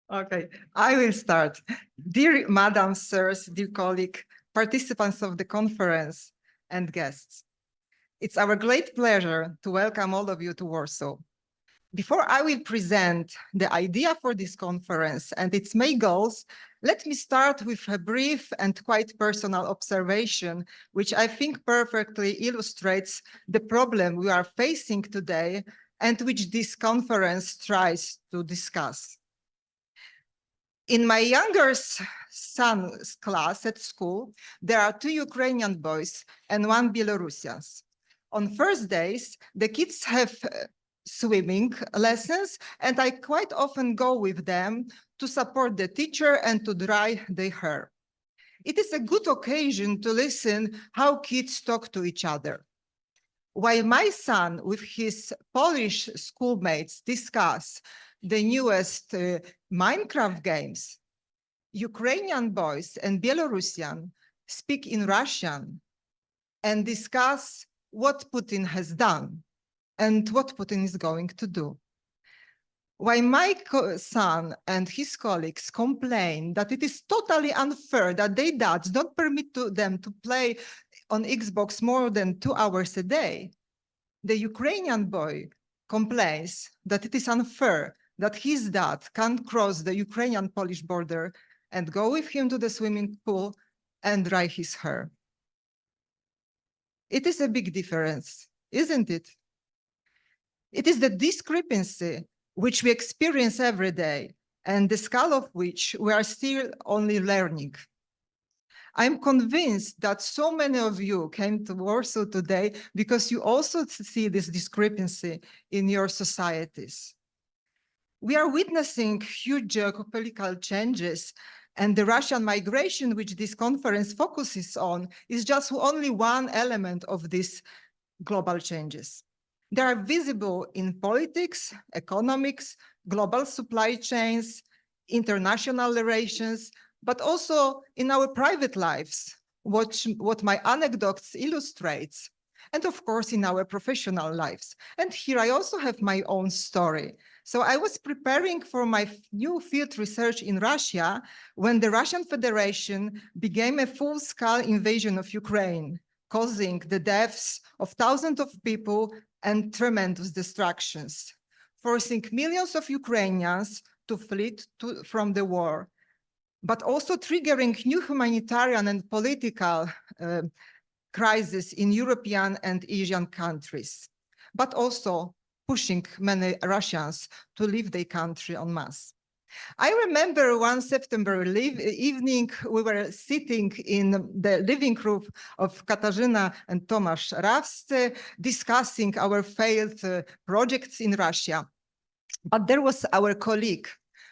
Okay, I will start. Dear Madam, Sirs, dear colleague, participants of the conference and guests, it's our great pleasure to welcome all of you to Warsaw. Before I will present the idea for this conference and its main goals, let me start with a brief and quite personal observation, which I think perfectly illustrates the problem we are facing today and which this conference tries to discuss. In my younger son's class at school, there are 2 Ukrainian boys and 1 Belarusian. On first days, the kids have swimming lessons, and I quite often go with them to support the teacher and to dry their hair. It is a good occasion to listen how kids talk to each other. While my son with his Polish schoolmates discuss the newest Minecraft games, Ukrainian boys and Belarusian speak in Russian and discuss what Putin has done and what Putin is going to do. While my son and his colleagues complain that it is totally unfair that their dads don't permit them to play on Xbox more than 2 hours a day, the Ukrainian boy complains that it is unfair that his dad can't cross the Ukrainian-Polish border and go with him to the swimming pool and dry his hair. It is a big difference, isn't it? It is the discrepancy which we experience every day and the scale of which we are still only learning. I'm convinced that so many of you came to Warsaw today because you also see this discrepancy in your societies. We are witnessing huge geopolitical changes, and the Russian migration, which this conference focuses on, is just only one element of these global changes. They are visible in politics, economics, global supply chains, international relations, but also in our private lives, what my anecdotes illustrates, and of course in our professional lives. And here I also have my own story. So I was preparing for my new field research in Russia when the Russian Federation began a full-scale invasion of Ukraine, causing the deaths of thousands of people and tremendous destructions, forcing millions of Ukrainians to flee from the war, but also triggering new humanitarian and political crises in European and Asian countries, but also pushing many Russians to leave their country en masse. I remember one September evening, we were sitting in the living room of Katarzyna and Tomasz Rawscy, discussing our failed projects in Russia. But there was our colleague,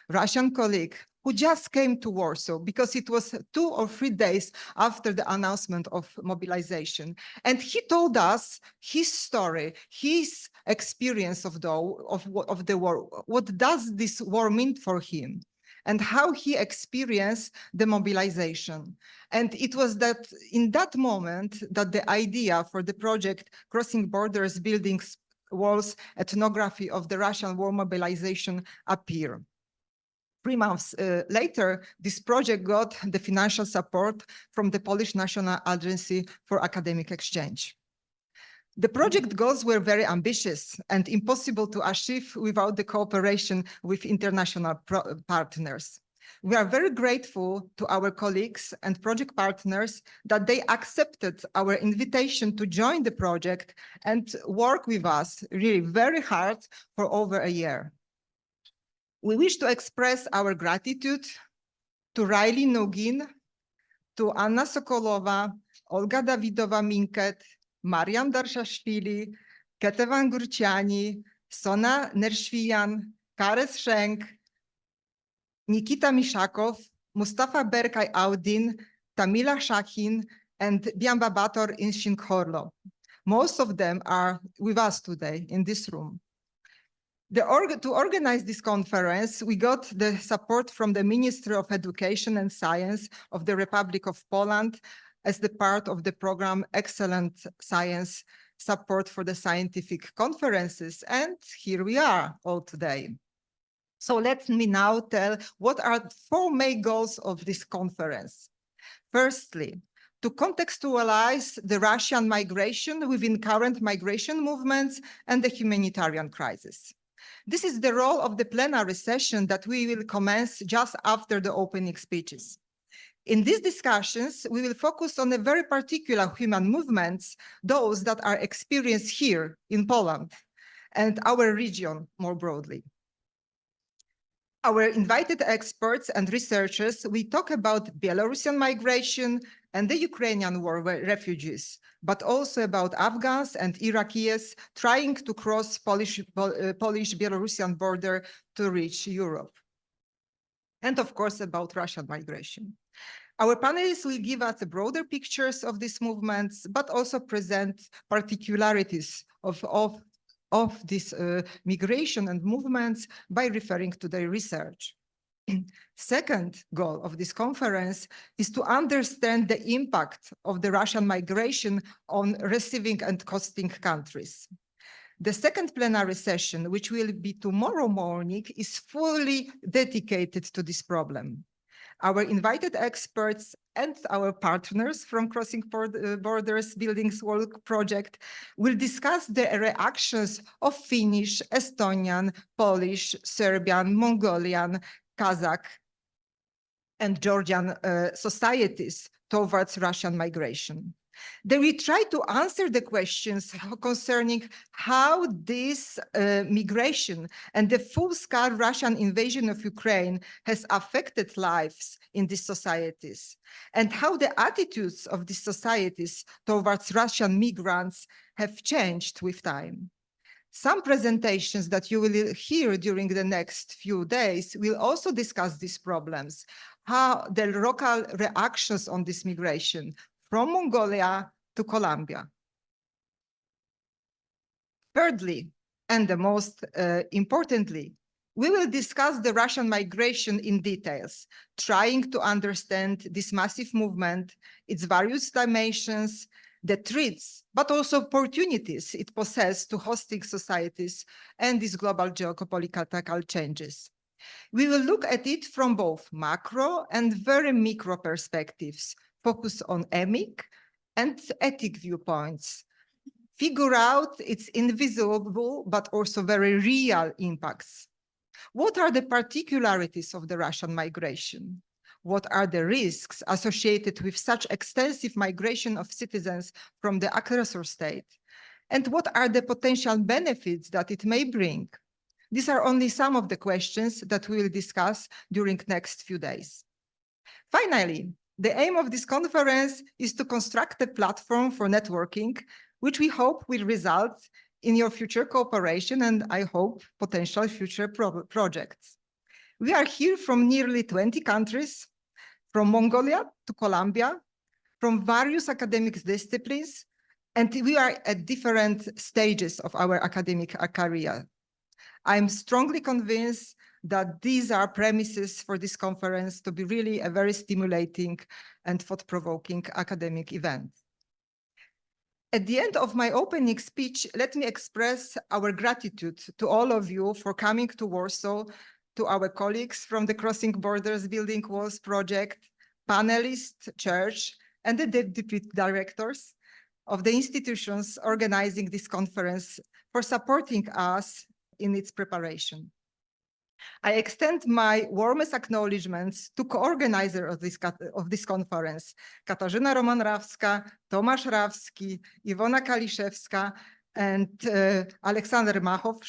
Russian colleague, who just came to Warsaw because it was 2 or 3 days after the announcement of mobilization. And he told us his story, his experience of the war, what does this war mean for him, and how he experienced the mobilization. And it was that in that moment that the idea for the project Crossing Borders, Building Walls, Ethnography of the Russian War Mobilization appeared. 3 months later, this project got the financial support from the Polish National Agency for Academic Exchange. The project goals were very ambitious and impossible to achieve without the cooperation with international partners. We are very grateful to our colleagues and project partners that they accepted our invitation to join the project and work with us really very hard for over a year. We wish to express our gratitude to Riley Nugin, to Anna Sokolova, Olga Dawidowa-Minket, Marian Darshashvili, Ketevan Gurciani, Sona Nershvian, Kares Schenk, Nikita Mishakov, Mustafa Berkay Audin, Tamila Shahin, and Biamba Bator Inshinkhorlo. Most of them are with us today in this room. To organize this conference, we got the support from the Ministry of Education and Science of the Republic of Poland as the part of the program Excellent Science Support for the Scientific Conferences. And here we are all today. So let me now tell what are the 4 main goals of this conference. Firstly, to contextualize the Russian migration within current migration movements and the humanitarian crisis. This is the role of the plenary session that we will commence just after the opening speeches. In these discussions, we will focus on a very particular human movements, those that are experienced here in Poland and our region more broadly. Our invited experts and researchers, we talk about Belarusian migration and the Ukrainian war refugees, but also about Afghans and Iraqis trying to cross Polish-Belarusian border to reach Europe. And of course, about Russian migration. Our panelists will give us a broader pictures of these movements, but also present particularities of this migration and movements by referring to their research. Second goal of this conference is to understand the impact of the Russian migration on receiving and hosting countries. The second plenary session, which will be tomorrow morning, is fully dedicated to this problem. Our invited experts and our partners from Crossing Borders Buildings Work Project will discuss the reactions of Finnish, Estonian, Polish, Serbian, Mongolian, Kazakh, and Georgian societies towards Russian migration. Then we try to answer the questions concerning how this migration and the full-scale Russian invasion of Ukraine has affected lives in these societies, and how the attitudes of these societies towards Russian migrants have changed with time. Some presentations that you will hear during the next few days will also discuss these problems, how the local reactions on this migration from Mongolia to Colombia. Thirdly, and the most importantly, we will discuss the Russian migration in details, trying to understand this massive movement, its various dimensions, the threats, but also opportunities it possesses to hosting societies and these global geopolitical changes. We will look at it from both macro and very micro perspectives, focus on emic and ethic viewpoints, figure out its invisible but also very real impacts. What are the particularities of the Russian migration? What are the risks associated with such extensive migration of citizens from the aggressor state? And what are the potential benefits that it may bring? These are only some of the questions that we will discuss during next few days. Finally, the aim of this conference is to construct a platform for networking, which we hope will result in your future cooperation and I hope potential future projects. We are here from nearly 20 countries, from Mongolia to Colombia, from various academic disciplines, and we are at different stages of our academic career. I'm strongly convinced that these are premises for this conference to be really a very stimulating and thought-provoking academic event. At the end of my opening speech, let me express our gratitude to all of you for coming to Warsaw, to our colleagues from the Crossing Borders Building Walls project, panelists, church, and the deputy directors of the institutions organizing this conference for supporting us in its preparation. I extend my warmest acknowledgements to co-organizers of this conference, Katarzyna Roman-Rawska, Tomasz Rawski, Iwona Kaliszewska, and Aleksander Machow,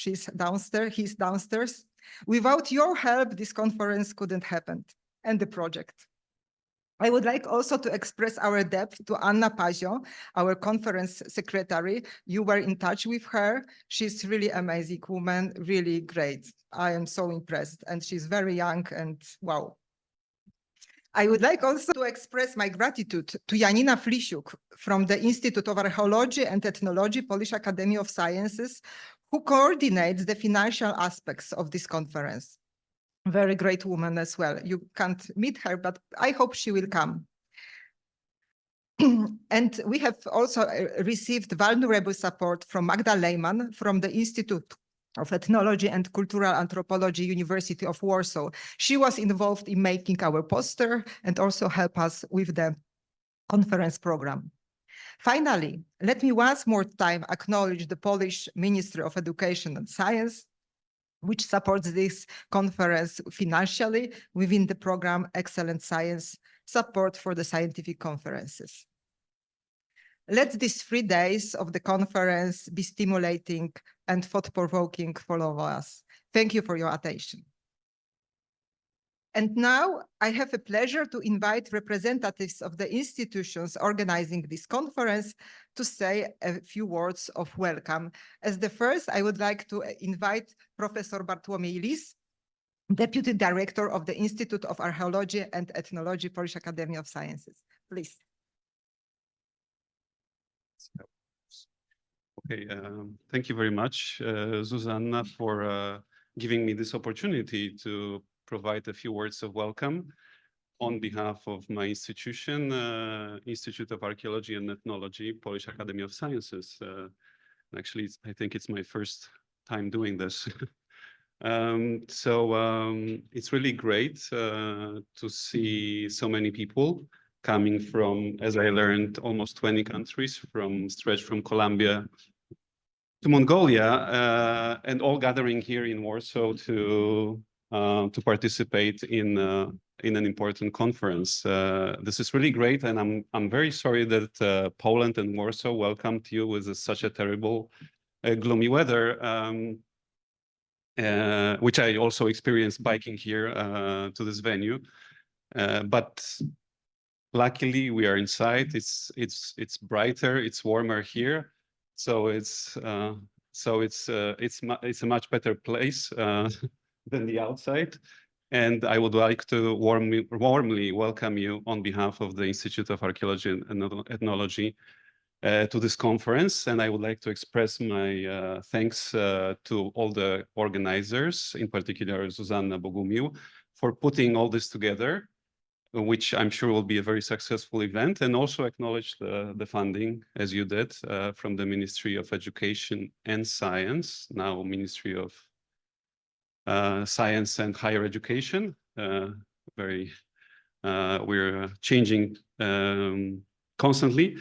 he's downstairs. Without your help, this conference couldn't happen, and the project. I would like also to express our debt to Anna Pazio, our conference secretary. You were in touch with her. She's really amazing woman, really great. I am so impressed, and she's very young and wow. I would like also to express my gratitude to Janina Flisiuk from the Institute of Archaeology and Ethnology, Polish Academy of Sciences, who coordinates the financial aspects of this conference. Very great woman as well. You can't meet her, but I hope she will come. And we have also received valuable support from Magda Lehmann from the Institute of Ethnology and Cultural Anthropology, University of Warsaw. She was involved in making our poster and also helped us with the conference program. Finally, let me once more time acknowledge the Polish Ministry of Education and Science, which supports this conference financially within the program Excellent Science Support for the Scientific Conferences. Let these 3 days of the conference be stimulating and thought-provoking for all of us. Thank you for your attention. And now I have a pleasure to invite representatives of the institutions organizing this conference to say a few words of welcome. As the first, I would like to invite Professor Bartłomiej, Deputy Director of the Institute of Archaeology and Ethnology, Polish Academy of Sciences. Please. Okay, thank you very much, Zuzanna, for giving me this opportunity to provide a few words of welcome on behalf of my institution, Institute of Archaeology and Ethnology, Polish Academy of Sciences. Actually, I think it's my first time doing this. It's really great to see so many people coming from, as I learned, almost 20 countries, stretched from Colombia to Mongolia, and all gathering here in Warsaw to participate in an important conference. This is really great, and I'm very sorry that Poland and Warsaw welcomed you with such a terrible, gloomy weather, which I also experienced biking here to this venue. But luckily, we are inside. It's brighter, it's warmer here, so it's a much better place than the outside. And I would like to warmly welcome you on behalf of the Institute of Archaeology and Ethnology to this conference. And I would like to express my thanks to all the organizers, in particular Zuzanna, Bogumił, for putting all this together, which I'm sure will be a very successful event, and also acknowledge the funding, as you did, from the Ministry of Education and Science, now Ministry of Science and Higher Education. We're changing constantly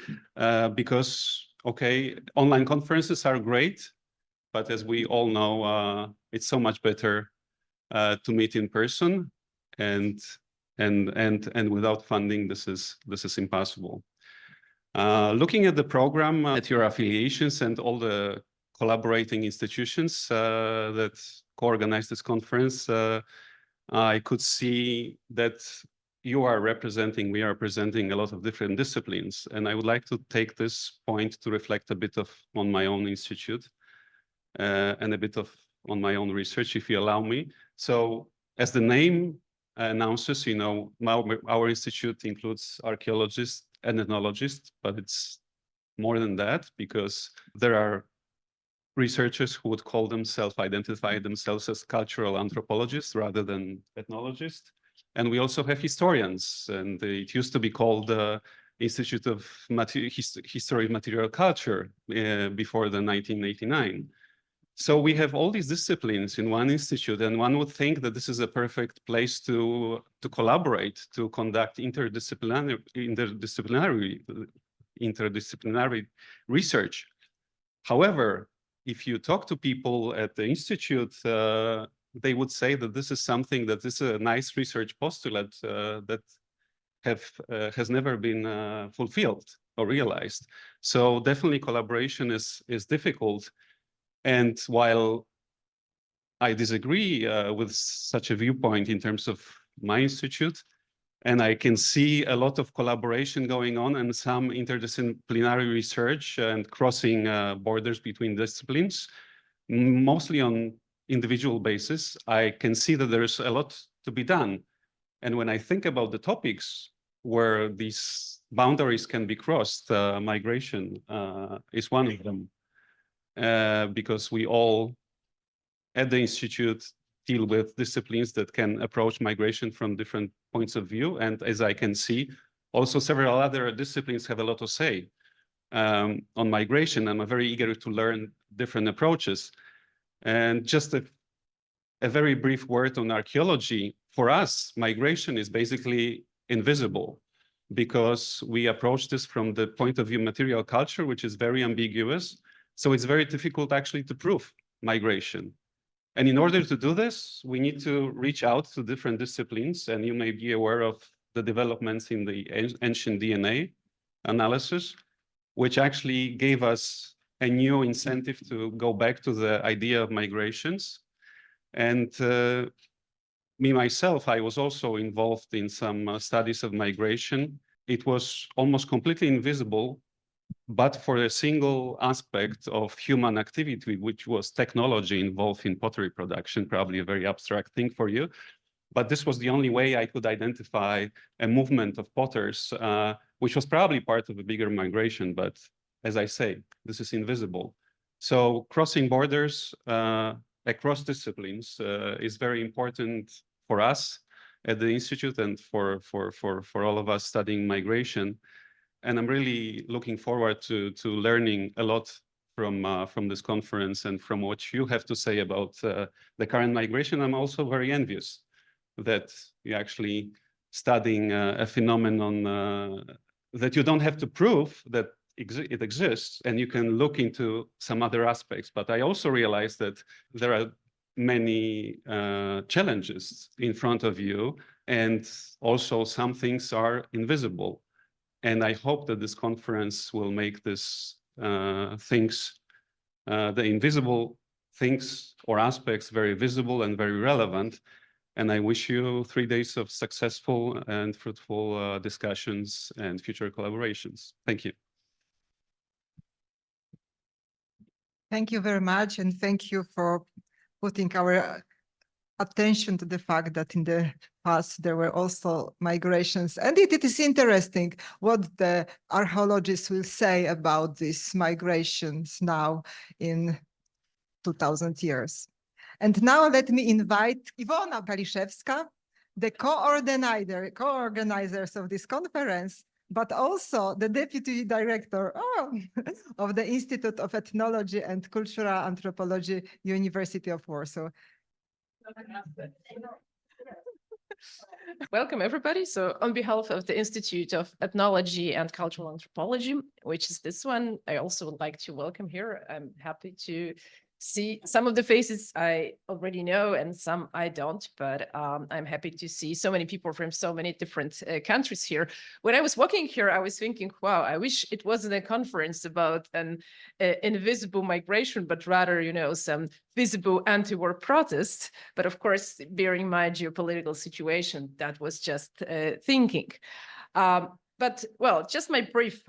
because, okay, online conferences are great, but as we all know, it's so much better to meet in person, and without funding, this is impossible. Looking at the program, at your affiliations and all the collaborating institutions that co-organized this conference, I could see that we are representing a lot of different disciplines. And I would like to take this point to reflect a bit on my own institute and a bit on my own research, if you allow me. So as the name announces, you know, our institute includes archaeologists and ethnologists, but it's more than that, because there are researchers who would identify themselves as cultural anthropologists rather than ethnologists. And we also have historians, and it used to be called the Institute of History of Material Culture before the 1989. So we have all these disciplines in one institute, and one would think that this is a perfect place to collaborate, to conduct interdisciplinary research. However, if you talk to people at the institute, they would say that this is something that is a nice research postulate that has never been fulfilled or realized. So definitely collaboration is difficult. And while I disagree with such a viewpoint in terms of my institute, and I can see a lot of collaboration going on and some interdisciplinary research and crossing borders between disciplines, mostly on individual basis, I can see that there's a lot to be done. And when I think about the topics where these boundaries can be crossed, migration is one of them. Because we all at the Institute deal with disciplines that can approach migration from different points of view. And as I can see, also several other disciplines have a lot to say on migration. I'm very eager to learn different approaches. And just a very brief word on archaeology. For us, migration is basically invisible because we approach this from the point of view material culture, which is very ambiguous. So it's very difficult actually to prove migration. And in order to do this, we need to reach out to different disciplines. And you may be aware of the developments in the ancient DNA analysis, which actually gave us a new incentive to go back to the idea of migrations. And me, myself, I was also involved in some studies of migration. It was almost completely invisible, but for a single aspect of human activity, which was technology involved in pottery production, probably a very abstract thing for you. But this was the only way I could identify a movement of potters, which was probably part of a bigger migration. But as I say, this is invisible. So crossing borders across disciplines is very important for us at the Institute and for all of us studying migration. And I'm really looking forward to learning a lot from this conference and from what you have to say about the current migration. I'm also very envious that you're actually studying a phenomenon that you don't have to prove that it exists, and you can look into some other aspects. But I also realize that there are many challenges in front of you, and also some things are invisible. And I hope that this conference will make this things, the invisible things or aspects, very visible and very relevant. And I wish you 3 days of successful and fruitful discussions and future collaborations. Thank you. Thank you very much. And thank you for putting our attention to the fact that in the past there were also migrations. And it is interesting what the archaeologists will say about these migrations now in 2000 years. And now let me invite Iwona Kaliszewska, the co-organizers of this conference, but also the deputy director of the Institute of Ethnology and Cultural Anthropology, University of Warsaw. Welcome, everybody. So on behalf of the Institute of Ethnology and Cultural Anthropology, which is this one, I also would like to welcome here. I'm happy to see some of the faces I already know and some I don't, but I'm happy to see so many people from so many different countries here. When I was walking here, I was thinking, wow, I wish it wasn't a conference about an invisible migration, but rather, you know, some visible anti-war protests. But of course, bearing my geopolitical situation, that was just thinking. But well, just my brief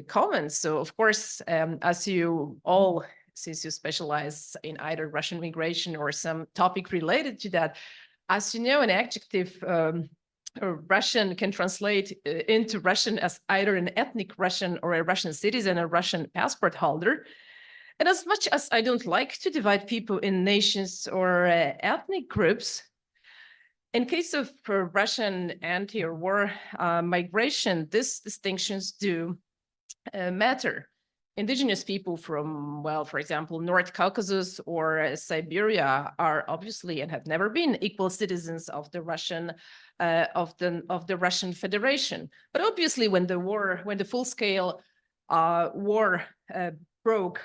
comments. So of course, as you all, since you specialize in either Russian migration or some topic related to that, as you know, an adjective Russian can translate into Russian as either an ethnic Russian or a Russian citizen, a Russian passport holder. And as much as I don't like to divide people in nations or ethnic groups, in case of Russian anti or war migration, these distinctions do matter. Indigenous people from, well, for example, North Caucasus or Siberia are obviously and have never been equal citizens of the Russian of the Russian Federation. But obviously, when the full-scale war broke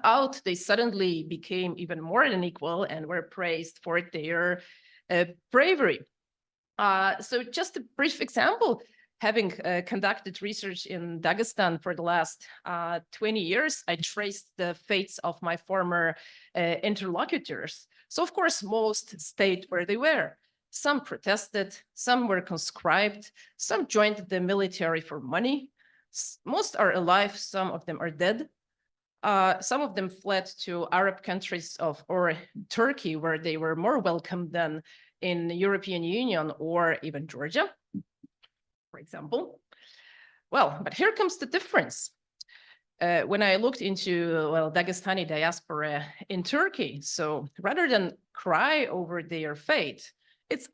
out, they suddenly became even more than equal and were praised for their bravery. So just a brief example. Having conducted research in Dagestan for the last 20 years, I traced the fates of my former interlocutors. So of course, most stayed where they were. Some protested, some were conscribed, some joined the military for money. Most are alive, some of them are dead. Some of them fled to Arab countries or Turkey, where they were more welcome than in the European Union or even Georgia, for example. Well, but here comes the difference. When I looked into, well, Dagestani diaspora in Turkey, so rather than cry over their fate,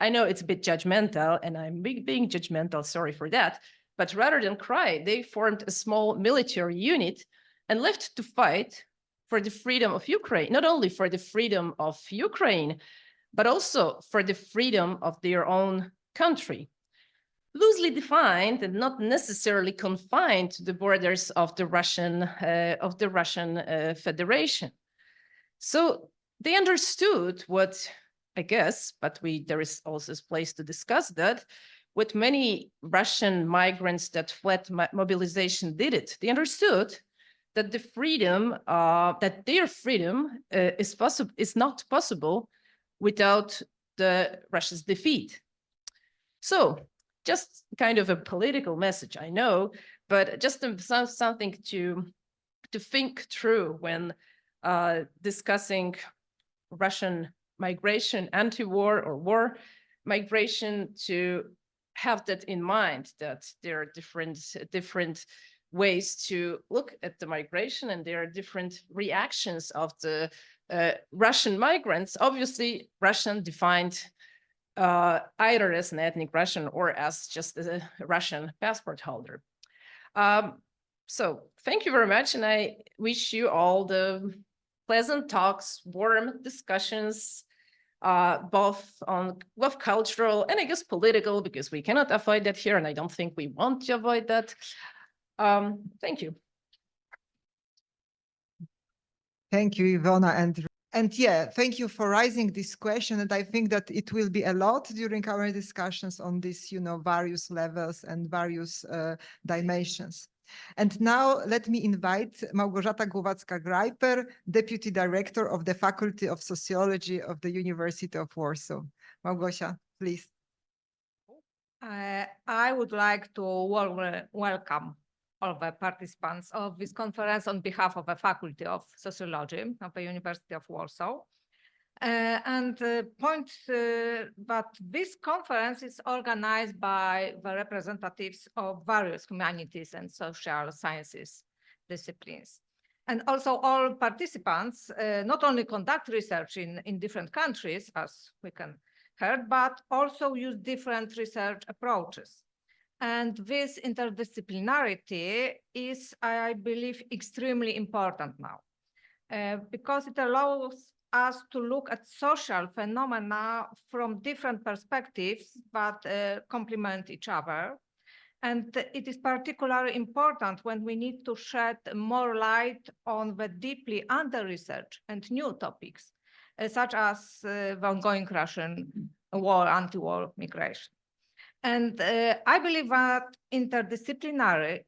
I know it's a bit judgmental, and I'm being judgmental, sorry for that, but rather than cry, they formed a small military unit and left to fight for the freedom of Ukraine, not only for the freedom of Ukraine, but also for the freedom of their own country, loosely defined and not necessarily confined to the borders of the Russian Federation. So they understood what, I guess, but there is also a place to discuss that, what many Russian migrants that fled mobilization did it. They understood that the freedom, that their freedom is not possible without Russia's defeat. So just kind of a political message, I know, but just something to think through when discussing Russian migration, anti-war or war migration, to have that in mind, that there are different ways to look at the migration, and there are different reactions of the Russian migrants. Obviously, Russian defined either as an ethnic Russian or as just a Russian passport holder. So thank you very much, and I wish you all the pleasant talks, warm discussions, both cultural and I guess political, because we cannot avoid that here, and I don't think we want to avoid that. Thank you. Thank you, Iwona. And yeah, thank you for raising this question. And I think that it will be a lot during our discussions on this, various levels and various dimensions. And now let me invite Małgorzata Głowacka-Grajper, Deputy Director of the Faculty of Sociology of the University of Warsaw. Małgosia, please. I would like to warmly welcome all the participants of this conference on behalf of the Faculty of Sociology of the University of Warsaw. And point that this conference is organized by the representatives of various humanities and social sciences disciplines. And also all participants not only conduct research in different countries, as we can hear, but also use different research approaches. And this interdisciplinarity is, I believe, extremely important now, because it allows us to look at social phenomena from different perspectives that complement each other. And it is particularly important when we need to shed more light on the deeply under-researched and new topics, such as the ongoing Russian war, anti-war migration. And I believe that interdisciplinarity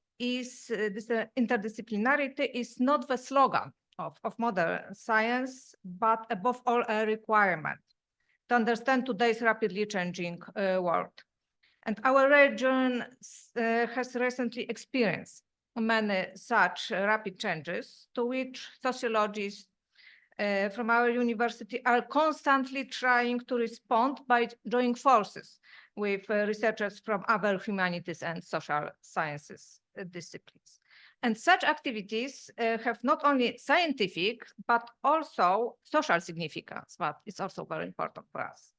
is not the slogan of modern science, but above all a requirement to understand today's rapidly changing world. And our region has recently experienced many such rapid changes, to which sociologists from our university are constantly trying to respond by joining forces with researchers from other humanities and social sciences disciplines. And such activities have not only scientific, but also social significance, but it's also very important for us.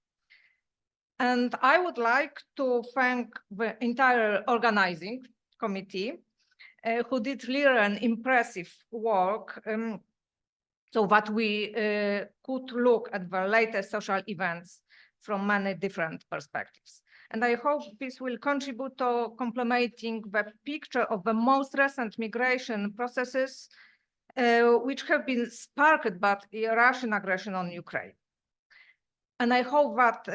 And I would like to thank the entire organizing committee who did really an impressive work so that we could look at the latest social events from many different perspectives. And I hope this will contribute to complementing the picture of the most recent migration processes, which have been sparked by Russian aggression on Ukraine. And I hope that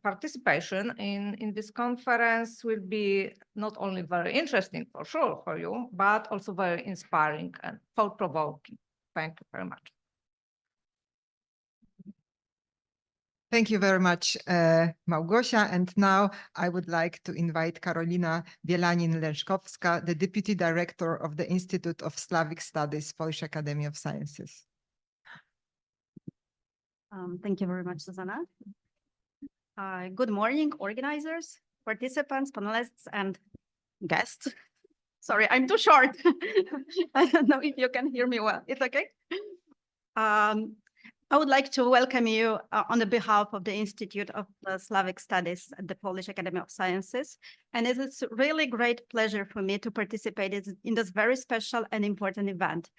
participation in this conference will be not only very interesting for sure for you, but also very inspiring and thought-provoking. Thank you very much. Thank you very much, Małgosia. And now I would like to invite Karolina Bielenin-Lenczowska, the Deputy Director of the Institute of Slavic Studies, Polish Academy of Sciences. Thank you very much, Zuzanna. Good morning, organizers, participants, panelists, and guests. Sorry, I'm too short. I don't know if you can hear me well. It's okay? I would like to welcome you on the behalf of the Institute of Slavic Studies at the Polish Academy of Sciences. And it is really great pleasure for me to participate in this very special and important event.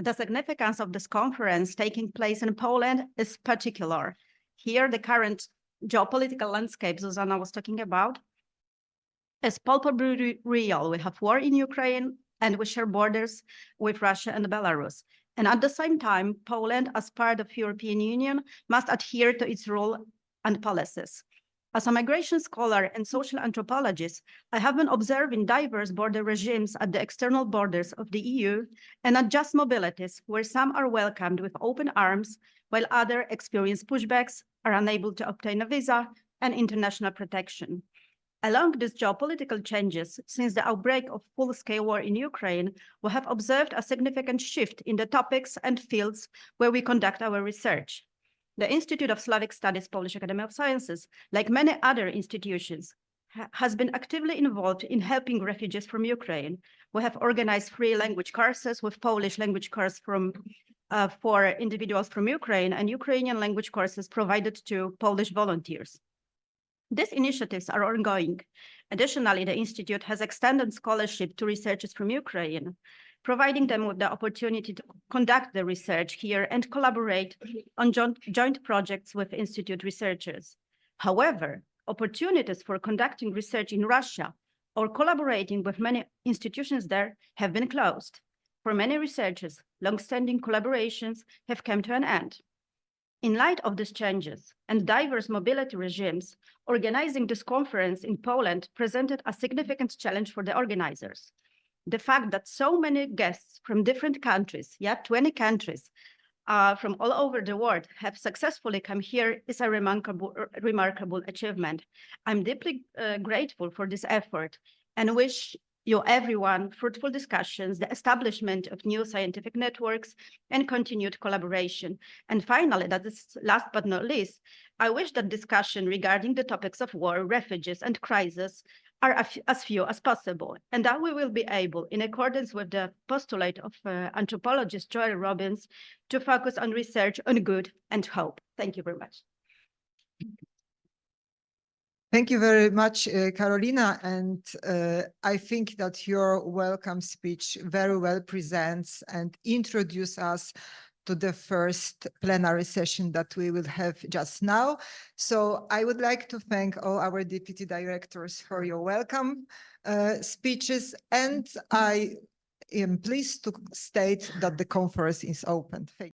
The significance of this conference taking place in Poland is particular. Here, the current geopolitical landscape Zuzanna was talking about is palpably real. We have war in Ukraine, and we share borders with Russia and Belarus. And at the same time, Poland, as part of European Union, must adhere to its rule and policies. As a migration scholar and social anthropologist, I have been observing diverse border regimes at the external borders of the EU and unjust mobilities, where some are welcomed with open arms, while others experience pushbacks, are unable to obtain a visa and international protection. Along these geopolitical changes, since the outbreak of full-scale war in Ukraine, we have observed a significant shift in the topics and fields where we conduct our research. The Institute of Slavic Studies, Polish Academy of Sciences, like many other institutions, has been actively involved in helping refugees from Ukraine. We have organized free language courses with Polish language course for individuals from Ukraine and Ukrainian language courses provided to Polish volunteers. These initiatives are ongoing. Additionally, the Institute has extended scholarship to researchers from Ukraine, providing them with the opportunity to conduct the research here and collaborate on joint projects with Institute researchers. However, opportunities for conducting research in Russia or collaborating with many institutions there have been closed. For many researchers, long-standing collaborations have come to an end. In light of these changes and diverse mobility regimes, organizing this conference in Poland presented a significant challenge for the organizers. The fact that so many guests from different countries, 20 countries from all over the world have successfully come here is a remarkable achievement. I'm deeply grateful for this effort and wish you everyone fruitful discussions, the establishment of new scientific networks, and continued collaboration. And finally, that is last but not least, I wish that discussion regarding the topics of war, refugees, and crisis are as few as possible, and that we will be able, in accordance with the postulate of anthropologist Joel Robbins, to focus on research on good and hope. Thank you very much. Thank you very much, Karolina. And I think that your welcome speech very well presents and introduces us to the first plenary session that we will have just now. So I would like to thank all our deputy directors for your welcome speeches. And I am pleased to state that the conference is open. Thank you.